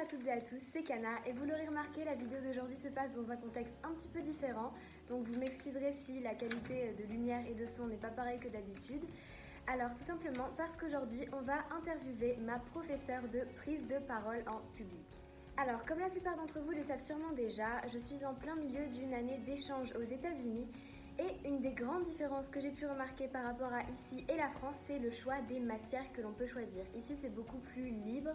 à toutes et à tous, c'est Kanna et vous l'aurez remarqué, la vidéo d'aujourd'hui se passe dans un contexte un petit peu différent, donc vous m'excuserez si la qualité de lumière et de son n'est pas pareille que d'habitude. Alors tout simplement parce qu'aujourd'hui on va interviewer ma professeure de prise de parole en public. Alors comme la plupart d'entre vous le savent sûrement déjà, je suis en plein milieu d'une année d'échange aux États-Unis et une des grandes différences que j'ai pu remarquer par rapport à ici et la France, c'est le choix des matières que l'on peut choisir. Ici c'est beaucoup plus libre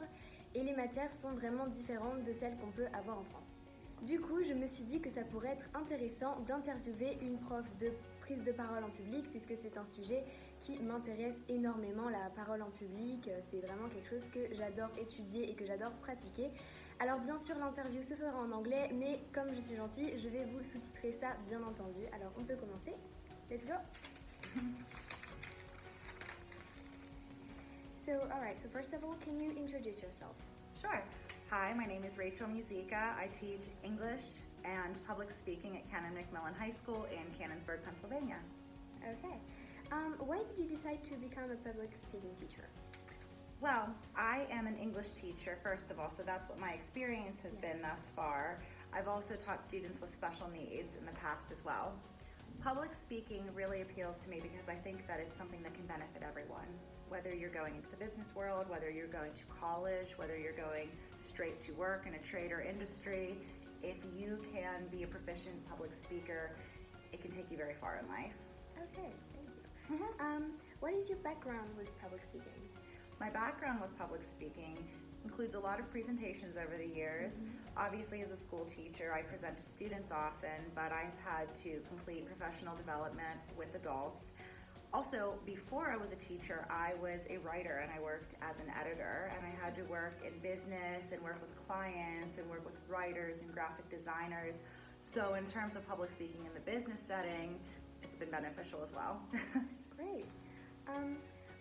et les matières sont vraiment différentes de celles qu'on peut avoir en France. Du coup, je me suis dit que ça pourrait être intéressant d'interviewer une prof de prise de parole en public puisque c'est un sujet qui m'intéresse énormément, la parole en public. C'est vraiment quelque chose que j'adore étudier et que j'adore pratiquer. Alors bien sûr, l'interview se fera en anglais, mais comme je suis gentille, je vais vous sous-titrer ça bien entendu. Alors on peut commencer. Let's go! So first of all, can you introduce yourself? Sure. Hi, my name is Rachel Musica. I teach English and public speaking at Kanna High School in Cannonsburg, Pennsylvania. Okay. Why did you decide to become a public speaking teacher? Well, I am an English teacher, first of all, so that's what my experience has been thus far. I've also taught students with special needs in the past as well. Public speaking really appeals to me because I think that it's something that can benefit everyone. Whether you're going into the business world, whether you're going to college, whether you're going straight to work in a trade or industry, if you can be a proficient public speaker, it can take you very far in life. Okay, thank you. What is your background with public speaking? My background with public speaking includes a lot of presentations over the years. Obviously, as a school teacher, I present to students often, but I've had to complete professional development with adults. Also, before I was a teacher, I was a writer and I worked as an editor, and I had to work in business and work with clients and work with writers and graphic designers. So in terms of public speaking in the business setting, it's been beneficial as well. Great.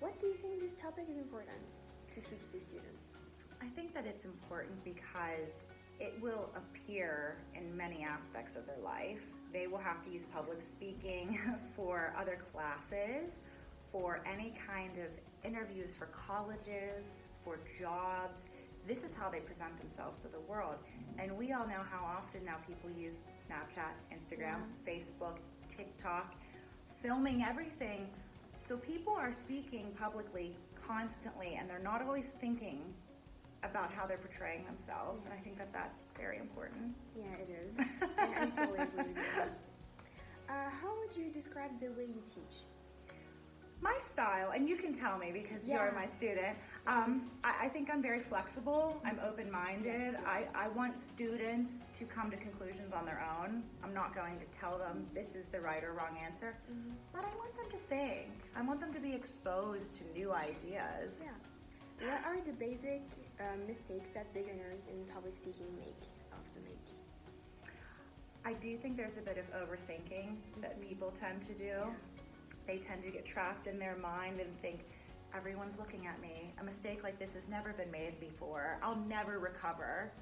What do you think this topic is important to teach to students? I think that it's important because it will appear in many aspects of their life. They will have to use public speaking for other classes, for any kind of interviews for colleges, for jobs. This is how they present themselves to the world. And we all know how often now people use Snapchat, Instagram, Facebook, TikTok, filming everything. So people are speaking publicly constantly and they're not always thinking about how they're portraying themselves, and I think that that's very important. Yeah, it is. I totally agree with you. How would you describe the way you teach? My style, and you can tell me because you're my student, I think I'm very flexible, I'm open-minded. Yes. I want students to come to conclusions on their own. I'm not going to tell them this is the right or wrong answer, but I want them to think. I want them to be exposed to new ideas. Yeah. What are the basic mistakes that beginners in public speaking often make? I do think there's a bit of overthinking that people tend to do. Yeah. They tend to get trapped in their mind and think, everyone's looking at me. A mistake like this has never been made before. I'll never recover.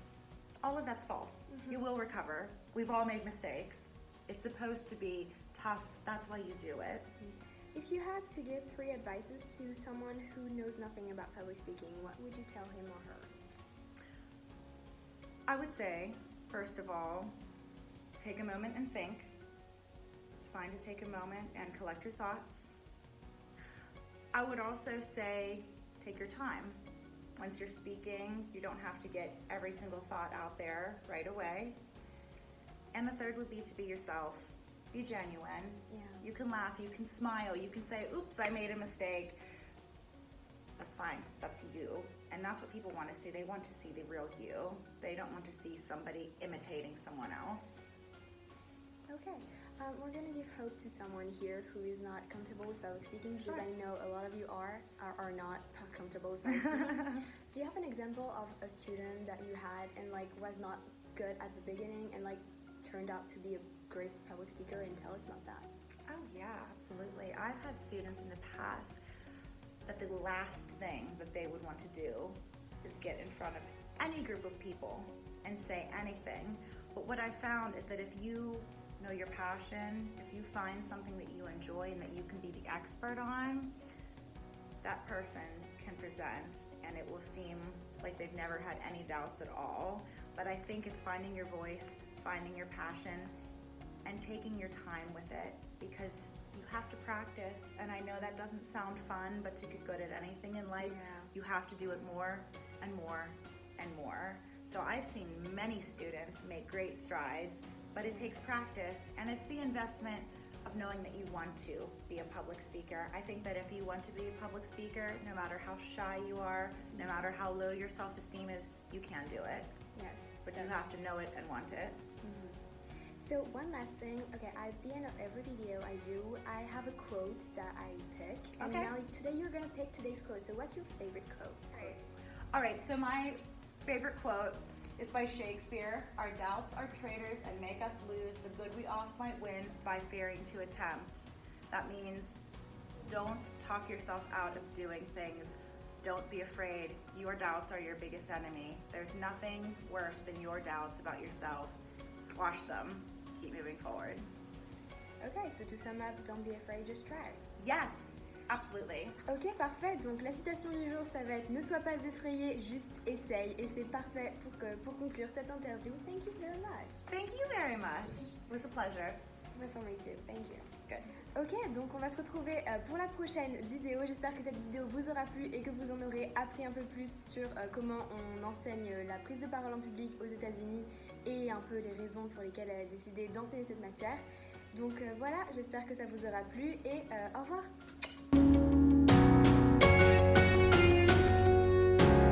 All of that's false. You will recover. We've all made mistakes. It's supposed to be tough. That's why you do it. If you had to give 3 advices to someone who knows nothing about public speaking, what would you tell him or her? I would say, first of all, take a moment and think. It's fine to take a moment and collect your thoughts. I would also say, take your time. Once you're speaking, you don't have to get every single thought out there right away. And the third would be to be yourself. Be genuine. Yeah. You can laugh, you can smile, you can say, oops, I made a mistake. That's fine, that's you. And that's what people want to see. They want to see the real you. They don't want to see somebody imitating someone else. Okay, we're going to give hope to someone here who is not comfortable with public speaking because I know a lot of you are not comfortable with public speaking. Do you have an example of a student that you had and was not good at the beginning and turned out to be a great public speaker, and tell us about that? Oh yeah, absolutely. I've had students in the past that the last thing that they would want to do is get in front of any group of people and say anything. But what I found is that if you know your passion, if you find something that you enjoy and that you can be the expert on, that person can present and it will seem like they've never had any doubts at all. But I think it's finding your voice, finding your passion, and taking your time with it, because you have to practice. And I know that doesn't sound fun, but to get good at anything in life, you have to do it more and more and more. So I've seen many students make great strides, but it takes practice, and it's the investment of knowing that you want to be a public speaker. I think that if you want to be a public speaker, no matter how shy you are, no matter how low your self-esteem is, you can do it. Yes. But you have to know it and want it. So one last thing, okay, at the end of every video I have a quote that I pick. And Okay. now today you're gonna pick today's quote. So what's your favorite quote? All right, so my favorite quote is by Shakespeare. Our doubts are traitors and make us lose the good we oft might win by fearing to attempt. That means don't talk yourself out of doing things. Don't be afraid. Your doubts are your biggest enemy. There's nothing worse than your doubts about yourself. Squash them. Keep moving forward. Okay, so to sum up, don't be afraid, just try. Yes, absolutely. Ok, parfait. Donc la citation du jour, ça va être ne sois pas effrayé, juste essaye. Et c'est parfait pour conclure cette interview. Thank you very much. Thank you very much. It was a pleasure. It was for me too. Thank you. Good. Ok, donc on va se retrouver pour la prochaine vidéo. J'espère que cette vidéo vous aura plu et que vous en aurez appris un peu plus sur comment on enseigne la prise de parole en public aux États-Unis et un peu les raisons pour lesquelles elle a décidé d'enseigner cette matière. Donc voilà, j'espère que ça vous aura plu et au revoir.